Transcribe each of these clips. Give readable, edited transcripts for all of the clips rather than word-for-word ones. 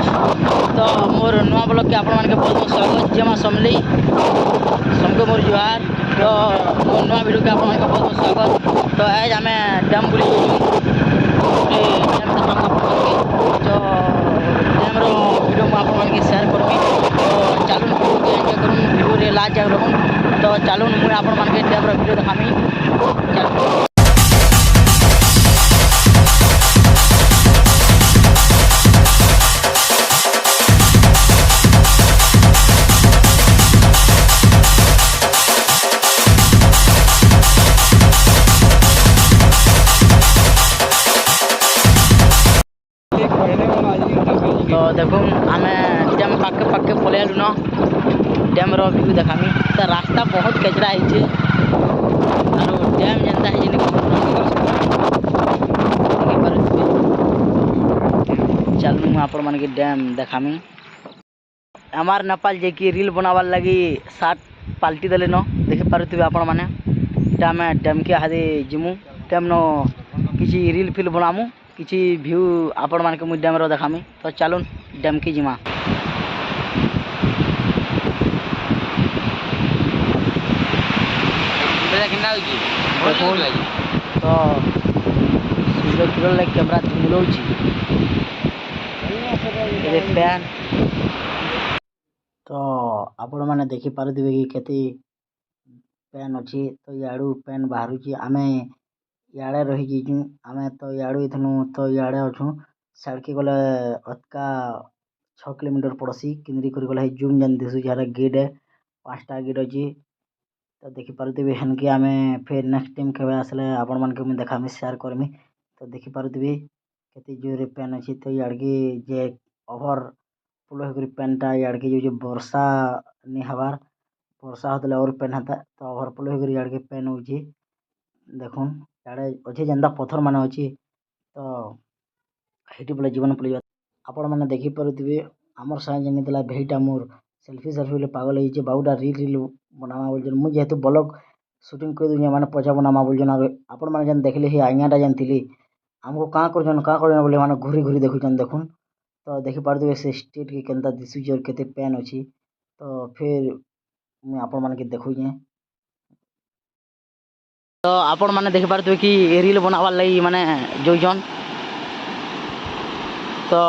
तो मोर नुआ ब्लॉग के आपण मानके बहुत बहुत स्वागत। जय मां समली सबको मोर जुहार। तो मोर नुआ वीडियो के आपण मानके बहुत बहुत स्वागत। तो आज आम डैम बुली तो डैम रो वीडियो मुझे आपण मानके शेयर करमी। तो चलून वीडियो के एंजॉय करूँ, वीडियो रे लास्ट जाग रहूँ। तो चलून मुझे आपण मानके डैम रो वीडियो देखामी। चल तो देखो आम डैम पाके पाके पलि आलु न डैम रो व्यू देखामी। तो रास्ता बहुत कचरा है और डैम जनता है चल मुझे आपण मान के डैम देखामी। हमार नेपाल जे कि रील बनावार लगी सात पाल्टी देले न देखि पारुथिबे आपण माने। आम डैम के हादे जिमु डैम न किसी रील फिल बनामु, किसी व्यू आपण मान के मुझे डैम रो देखामी। तो चलून डैम की जिमा। तो Surya Kiran like camera झुमुलौची pan. तो आपण मैंने देखी पारुथिबे कि केते पैन अच्छी। तो याडू पैन बाहर आम इे रही जीजु आम। तो याडू इथनु तो इे अच्छू साइड के गले अतका 6 किलोमीटर पड़सी किंद्री कर गला जूम जान दिशु जहाँ गेट है 5टा गेट अच्छी। तो देखी पारुथिबे हेनके आम फिर नेक्स्ट टाइम केवे आसले आपण मान के मुझे देखामी शेयर करमी। तो देखी पारुथिबे केते जोर पैन अच्छी। तो याडके जे ओभर फ्लो होकर पैनटा याडके जो वर्षा नहीं हबार वर्षा होते और पैन होता। तो ओभर फ्लो होकर याडके पैन हो देखुन याडे अच्छे जेनता पत्थर मान अच्छी। तो हेटी बोले जीवन पड़े आपण मैंने देखी पारुथिबे आमर सागे जेनेला भेईटा मोर सेल्फी बोले पागल होइछे। बाबूटा रील बनामा बोलछन मुझे जेहेतु ब्लॉग शूटिंग कर दूँ मैंने पचा बनामा बोलछन। आपण मैंने जेन देखले ही आईनाटा जेन थिली आमको कहाँ कर बोले मैंने घूरी घूरी देखुछन देखुन। तो देखी पारुथिबे से स्टेट के केनता दिशुचे और केते पैन अच्छी। तो फिर मुझे आपण मान के देखुछे। तो आपण मैंने देखी पारुथिबे कि रील बनावार लगी माने जोजन। तो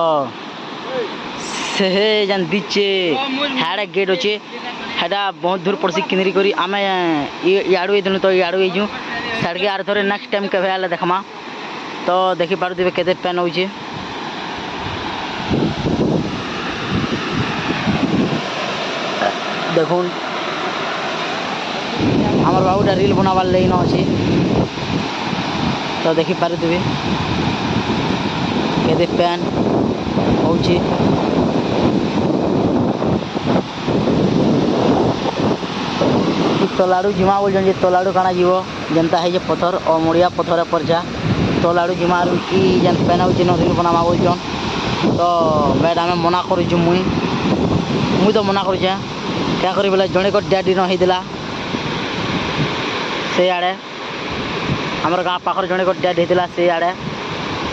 से जेन दीचे हाड़े गेट अच्छे हेटा बहुत दूर पड़सी किंद्री करी आम याडू इथनु। तो याडू आइजु साइड के आर थोड़े नेक्स्ट टाइम केवे आले देखमा। तो देखी पारुथिबे केते पैन होइछे देखुन। हमर बाबूटा रील बनावार लगी न अच्छे। तो देखी पारुथिबे केते पैन होउछे। तलाड़ू जिमा बोल जे तलाड़ू काना जीव जनता है जे पत्थर और मुड़िया पत्थर पर जा तलाड़ू जिमा ई जेन पैन होउछे न रील बनामा बोलछन। तो बैड आम मना करूँ मुई तो मना करूँ क्या करी बोले जड़े को डैडी न होइदिला से आड़े आमर गाँ पाखर जड़े को डैड होइदिला से आड़े।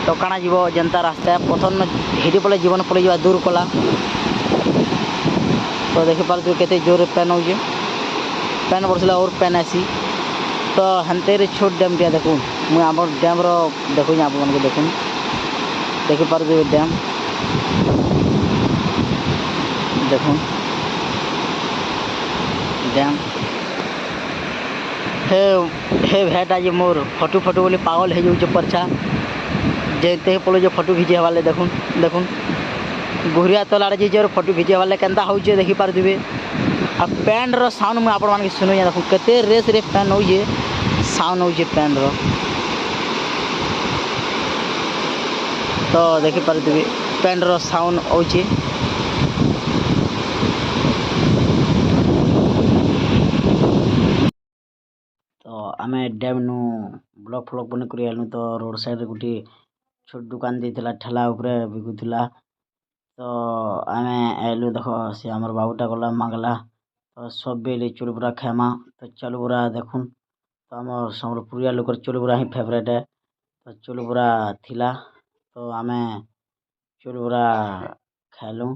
तो काना जीव जनता रास्ता पत्थर न हिडी पड़े जीवन पड़े जा दूर कला। तो देखी पारुथिबे केते जोर पैन होउछे पैन बरसला और पैन आसी। तो हेन्ते रे छोट डैम टिया देखुन मुझे आम डैम रो देखुन आप मन के देखुन देखी पारुथिबे डैम देखुन डैम हे भेटा जे मोर फोटो फोटो बोले पागल है जो परछा जेते पड़े जो फोटो खींचे वाले देखुन देखुन घुरिया तलाड़े जे और फोटो खींचे वाले केनता होउछे देखी पारुथिबे। आ पैन रो साउंड मुझे आपण मान के सुनो देखो केते रेस रे पैन होइछे साउंड होइछे पैन रो। तो देखी पारुथिबे पैन रो साउंड होइछे। तो आम डैम नु ब्लॉग फ्लॉग बन कर आलु। तो रोड साइड रे गोटे छोट दुकान देला ठेला उपरे बिकुला। तो आम आलु देख से आमर बाबूटा गला मांगला। तो सब बेले चुलबुरा खेमा। तो चुलबुरा देखुन तो आम सम्बलपुरिया लोकर चुलबुरा ही फेवरेट है। तो चुलबुरा थिला तो आम चुलबुरा ଖାଇଲୁ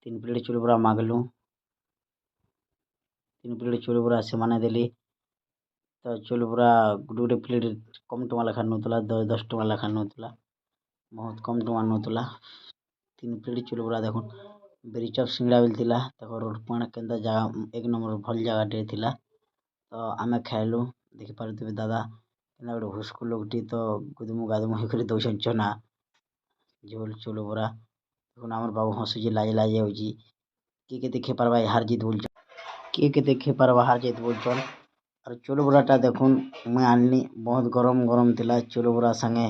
3 ପ୍ଲେଟ୍ ଚୁଲ୍ ବରା ମାଗଲୁ 3 ପ୍ଲେଟ୍ ଚୁଲ୍ ବରା ସେମାନେ ଦେଲେ ତ ଚୁଲ୍ ବରା ଗୋଟେ ପ୍ଲେଟ୍ କମ୍ ଟଙ୍କା ଲେଖା ନେଉଥିଲା 10 ଟଙ୍କା ଲେଖା ନେଉଥିଲା ବହୁତ କମ୍ ଟଙ୍କା ନେଉଥିଲା 3 ପ୍ଲେଟ୍ ଚୁଲ୍ ବରା ଦେଖୁନ୍ ବିରିଚପ୍ ସିଙ୍ଗଡ଼ା ବି ଥିଲା ତାଙ୍କର ରୋଡ଼ ପଏଣ୍ଟ କେନ୍ତା ଜାଗା 1 ନମ୍ବର ଭଲ ଜାଗାଟିଏ ଥିଲା ତ ଆମେ ଖାଇଲୁ ଦେଖିପାରୁଥିବେ ଦାଦା କେନ୍ତା ଗୋଟେ ହୁସ୍କୁ ଲୋକଟି ତ ଗୁଦୁମୁ ଗାଦୁମୁ ହେଇକରି ଦଉଛନ୍ ଚନା ଝୋଲ୍ ଚୁଲ୍ ବରା ଦେଖୁନ୍ ଆମର ବାବୁ ହସୁଛି ଲାଜ ଯାଉଛି କିଏ କେତେ ଖେଇ ପାରବା ହାର ଜିତ୍ ବୋଲୁଛନ୍ କିଏ କେତେ ଖେଇ ପାରବା ହାର ଜିତ୍ ବୋଲୁଛନ୍ ଆର୍ ଚୁଲ୍ ବରାଟା ଦେଖୁନ୍ ମୁଇଁ ଆଣିଲି ବହୁତ ଗରମ ଥିଲା ଚୁଲ୍ ବରା ସାଙ୍ଗେ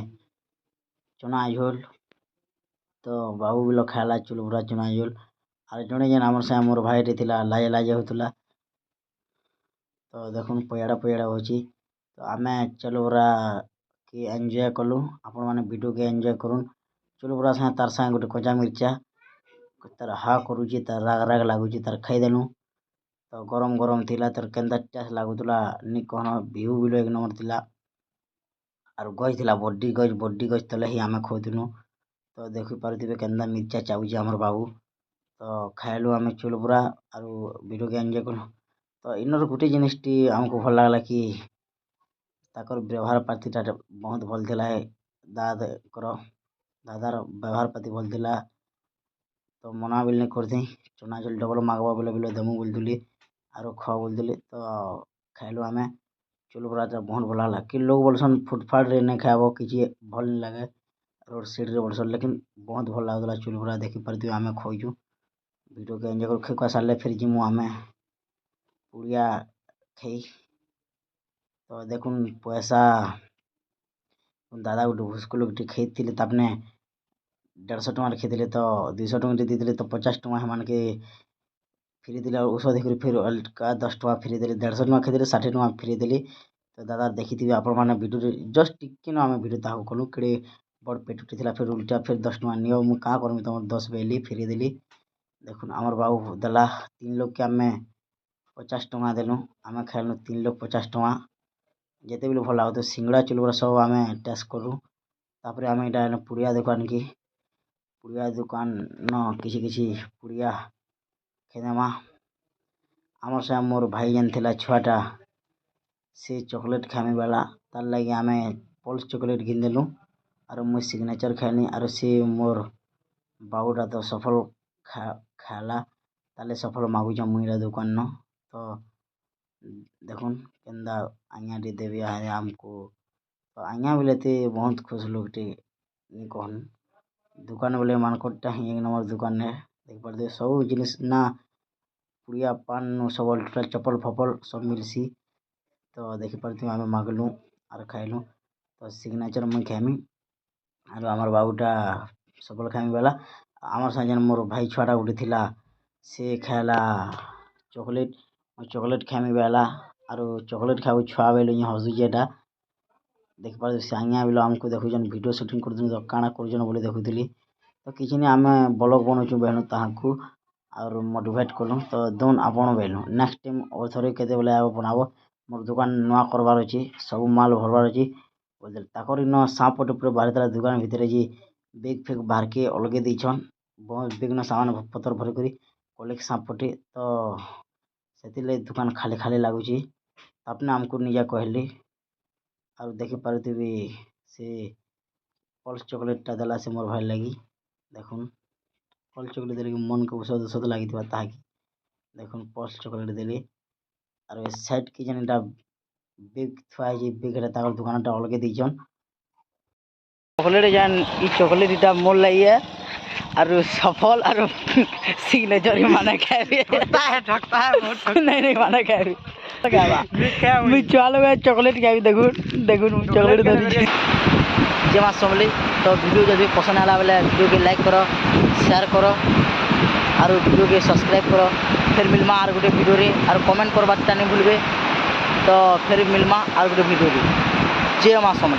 ଚନା ଝୋଲ୍ ତ ବାବୁ ବିଲ ଖାଇଲା ଚୁଲ୍ ବରା ଚନା ଝୋଲ୍ ଆର୍ ଜଣେ ଯେନ୍ ଆମର ସାଙ୍ଗେ ମୋର ଭାଇଟେ ଥିଲା ଲାଜ ହଉଥିଲା ତ ଦେଖୁନ୍ ପୟାଡ଼ା ହଉଛି ତ ଆମେ ଚୁଲ୍ ବରା କି ଏନ୍ଜୟ କଲୁ ଆପଣମାନେ ଭିଡ଼ିଓକେ ଏନ୍ଜୟ କରୁନ୍ ଚୁଲ୍ ବରା ସାଙ୍ଗେ ତାର୍ ସାଙ୍ଗେ ଗୋଟେ କଞ୍ଚା ମିର୍ଚା ତାର ହା କରୁଛି ତାର ରାଗ ଲାଗୁଛି ତାର ଖାଇଦେଲୁ ତ ଗରମ ଥିଲା ତାର କେନ୍ତା ଟେଷ୍ଟ ଲାଗୁଥିଲା ନି କହନ ଭିୟୁ ବିଲ 1 ନମ୍ବର ଥିଲା ଆର୍ ଗଛ ଥିଲା ବଡି ଗଛ ତଲେ ହିଁ ଆମେ ଖୋଉଥିଲୁ ତ ଦେଖିପାରୁଥିବେ କେନ୍ତା ମିର୍ଚା ଚାବୁଛି ଆମର ବାବୁ ତ ଖାଇଲୁ ଆମେ ଚୁଲ୍ ବରା ଆରୁ ଭିଡ଼ିଓକେ ଏନ୍ଜୟ କଲୁ ତ ଇନର ଗୋଟେ ଜିନିଷଟି ଆମକୁ ଭଲ ଲାଗଲା କି ତାଙ୍କର ବ୍ୟବହାର ପାତିଟା ବହୁତ ଭଲ ଥିଲା ଦାଦାର ବ୍ୟବହାର ପାତି ଭଲ ଥିଲା ତ ମନା ବି ନାଇଁ କରିଥାଇ ଚନା ଝୋଲ୍ ଡବଲ ମାଗବ ବୋଲେ ଦେମୁ ବୋଲୁଥିଲି ଆରୁ ଖ ବୋଲୁଥିଲି ତ ଖାଇଲୁ ଆମେ ଚୁଲ୍ ବରାଟା ବହୁତ ଭଲ ଲାଗଲା କି ଲୋକ ବୋଲସନ୍ ଫୁଟପାଥରେ ନାଇଁ ଖାଇବ କିଛି ଭଲ ନାଇଁ ଲାଗେ ରୋଡ଼ ସାଇଡ଼୍ରେ ବୋଲସନ୍ ଲେକିନ୍ ବହୁତ ଭଲ ଲାଗୁଥିଲା ଚୁଲ୍ ବରା ଦେଖିପାରୁଥିବେ ଆମେ ଖୋଇଛୁ ଭିଡ଼ିଓକେ ଏନ୍ଜୟ କରି ଖେଇ ଖୁଆ ସାରିଲେ ଫେର୍ ଯିମୁ ଆମେ ପୁଡ଼ିଆ ଖେଇ ତ ଦେଖୁନ୍ ପଇସା ଦାଦା ଗୋଟେ ହୁସ୍କୁ ଲୋକଟି ଖେଇଥିଲେ ତାପରେ 150 ଟଙ୍କାରେ ଖେଇଥିଲେ ତ 200 ଟଙ୍କା ଦେଇଥିଲେ ତ 50 ଟଙ୍କା ସେମାନକେ ଫ୍ରି ଦେଲେ ଔଷଧ ଦେଇକରି ଫେର୍ ଅଲଗା 10 ଟଙ୍କା ଫ୍ରି ଦେଲେ 150 ଟଙ୍କା ଖେଇଥିଲେ 60 ଟଙ୍କା ଫ୍ରି ଦେଲେ ତ ଦାଦା ଦେଖିଥିବେ ଆପଣମାନେ ଭିଡ଼ିଓରେ ଜଷ୍ଟ ଟିକେ ଆମେ ଭିଡ଼ିଓ ତାହାକୁ କଲୁ କେଡ଼େ ବଡ଼ ପେଟୁଟି ଥିଲା ଫେର୍ ଉଲ୍ଟା ଫେର୍ 10 ଟଙ୍କା ନିଅ ମୁଁ କାଁ କରମି ତମର 10 ବେଲି ଫ୍ରି ଦେଲି ଦେଖୁନ୍ ଆମର ବାବୁ ଦେଲା 3 ଲୋକକେ ଆମେ 50 ଟଙ୍କା ଦେଲୁ ଆମେ ଖାଇଲୁ 3 ଲୋକ 50 ଟଙ୍କା ଯେତେବେଳେ ଭଲ ଲାଗୁଥିବ ସିଙ୍ଗଡ଼ା ଚୁଲ୍ ବରା ସବୁ ଆମେ ଟେଷ୍ଟ କଲୁ ତାପରେ ଆମେ ଏଇଟା ପୁଡ଼ିଆ ଦୋକାନ କିଛି ପୁଡ଼ିଆ ଖେଇଦେମା ଆମର ସାଙ୍ଗେ ମୋର ଭାଇ ଯେନ୍ ଥିଲା ଛୁଆଟା ସେ ଚକୋଲେଟ୍ ଖାଇମି ବେଲା ତାର୍ ଲାଗି ଆମେ ପଲ୍ସ ଚକୋଲେଟ୍ ଘିନିଦେଲୁ ଆରୁ ମୁଇଁ ସିଗ୍ନେଚର୍ ଖାଇନି ଆରୁ ସେ ମୋର୍ ବାବୁଟା ତ ସଫଲ ଖାଇଲା ତାହେଲେ ସଫଲ ମାଗୁଛେ ମୁଇଁ ଏଇଟା ଦୋକାନ ତ ଦେଖୁନ୍ କେନ୍ତା ଆଜ୍ଞାଟି ଦେବି ଆମକୁ ତ ଆଜ୍ଞା ବୋଲେ ଏତେ ବହୁତ ଖୁସ୍ ଲୋକଟେ ନି କହନ୍ ଦୋକାନ ବୋଲେ ମାନଙ୍କରଟା ହିଁ 1 ନମ୍ବର ଦୋକାନରେ ଦେଖିପାରୁଥିବେ ସବୁ ଜିନିଷ ନା ପୁଡ଼ିଆ ପାନ୍ନୁ ସବୁ ଟୋଟାଲ୍ ଚପଲ ଫପଲ ସବୁ ମିଲ୍ସି ତ ଦେଖିପାରୁଥିବେ ଆମେ ମାଗଲୁ ଆର୍ ଖାଇଲୁ ତ ସିଗ୍ନେଚର୍ ମୁଇଁ ଖାଇମି ଆରୁ ଆମର ବାବୁଟା ସଫଲ ଖାଇମି ବେଲା ଆମର ସାଙ୍ଗେ ଯେନ୍ ମୋର ଭାଇ ଛୁଆଟା ଗୋଟେ ଥିଲା ସେ ଖାଇଲା ଚକୋଲେଟ୍ ଖାଇମି ବେଲା ଆରୁ ଚକୋଲେଟ୍ ଖାଇବୁ ଛୁଆ ବେଲେ ହିଁ ହସୁଛି ଏଟା ଦେଖିପାରୁଥିବେ ସେ ଆଜ୍ଞା ବେଲେ ଆମକୁ ଦେଖୁଛନ୍ ଭିଡ଼ିଓ ସୁଟିଂ କରୁଛନ୍ତି ତ କାଣା କରୁଛନ୍ ବୋଲି ଦେଖୁଥିଲି ତ କିଛି ନାଇଁ ଆମେ ବ୍ଲଗ୍ ବନଉଛୁ ବେଲୁ ତାହାକୁ ଆରୁ ମୋଟିଭେଟ୍ କଲୁ ତ ଦଉନ୍ ଆପଣ ବେଲୁ ନେକ୍ସଟ ଟାଇମ୍ ଆଉ ଥରେ କେତେବେଲେ ଆଉ ବନାବ ମୋର ଦୋକାନ ନୂଆ କରବାର ଅଛି ସବୁ ମାଲ୍ ଭରବାର ଅଛି ବୋଲଦେଲେ ତାଙ୍କର ଇନ ସାଁ ପଟେ ପୁରା ବାହାରିଥିଲା ଦୋକାନ ଭିତରେ ଯେ ବେଗ୍ ଫେଗ୍ ବାହାରକେ ଅଲଗେଇ ଦେଇଛନ୍ ବହୁତ ବିଗ୍ନ ସାମାନ ପତ୍ର ଭରିକରି କଲେକ୍ ସାଁ ପଟେ ତ ସେଥିର୍ଲାଗି ଦୋକାନ ଖାଲି ଲାଗୁଛି ତାପରେ ଆମକୁ ନିଜେ କହିଲେ ଆଉ ଦେଖିପାରୁଥିବେ ସେ ପଲ୍ସ ଚକୋଲେଟ୍ଟା ଦେଲା ସେ ମୋର ଭାଇ ଲାଗି ଦେଖୁନ୍ ପଲ୍ସ ଚକୋଲେଟ୍ ଦେଲେ ମନକୁ ଔଷଧ ଲାଗିଥିବା ତାହାକି ଦେଖୁନ୍ ପଲ୍ସ ଚକୋଲେଟ୍ ଦେଲେ ଆରୁ ଏ ସାଇଡ଼୍କେ ଯେନ୍ ଏଟା ବେଗ୍ ଥୁଆ ହେଇଛି ବେଗ୍ରେ ତାଙ୍କର ଦୋକାନଟା ଅଲଗେଇ ଦେଇଛନ୍ ଚକୋଲେଟ୍ ଯେନ୍ ଇ ଚକୋଲେଟ୍ ଇଟା ମୋର୍ ଲାଗି ଆରୁ ସଫଲ ଆରୁ ସିଗ୍ନେଚର୍ ମାନେ ଖାଇବେ ନାଇଁ ମାନେ ଖାଇବେ ମୁଇଁ ଛୁଆ ଲୋକ ଚକୋଲେଟ୍ ଖାଇବି ଦେଖୁନ୍ ମୁଁ ଚକୋଲେଟ୍ ଧରିଛି ଯେ ମାସ ସମଲି ତ ଭିଡ଼ିଓ ଯଦି ପସନ୍ଦ ହେଲା ବେଲେ ଭିଡ଼ିଓକେ ଲାଇକ୍ କର ସେୟାର କର ଆରୁ ଭିଡ଼ିଓକେ ସବସ୍କ୍ରାଇବ୍ କର ଫେର୍ ମିଲ୍ମା ଆର୍ ଗୋଟେ ଭିଡ଼ିଓରେ ଆରୁ କମେଣ୍ଟ କରବାର୍ଟା ନାଇଁ ଭୁଲବେ ତ ଫେର୍ ମିଲ୍ମା ଆର୍ ଗୋଟେ ଭିଡ଼ିଓରେ ଯେ ମା ସମଲି।